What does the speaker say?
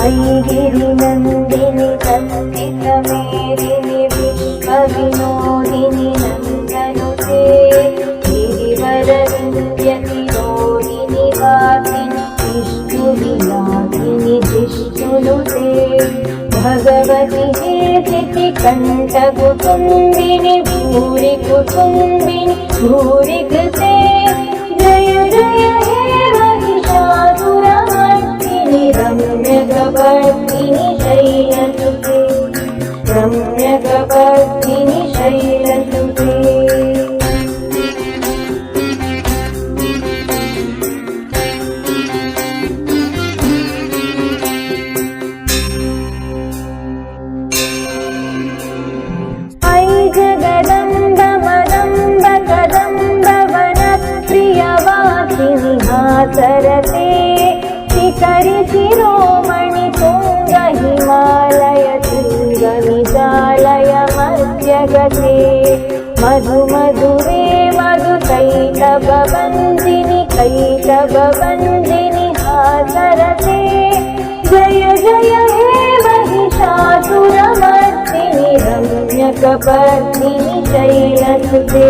ऐगिरिनन्दिनि तन्त्रितमेदिनि विश्वविनोदिनि नन्दनुते गिरिवरविन्द्यतिरोदिनि वासिनि विष्णुविलासिनि जिष्णुनुते भगवति हेतिति कण्ठकुटुम्बिनि भूरि कुटुम्बिनि भूरि कृते जय जय हे महिषासुरमर्दिनि रम्यकपर्दिनि शैलसुते रम्यकपर्दिनि शैलसुते जगदम्ब मदम्ब कदम्ब वनप्रियवासिनि हासरते शिखरि शिरोमणि तुङ्ग हिमालय तुङ्गविशालय मध्यगते मधु मधुरे मधु कैटभवन्दिनि हासरते जय जय हे महिषासुरमर्दिनि रम्यकपर्दिनि शैलसुते।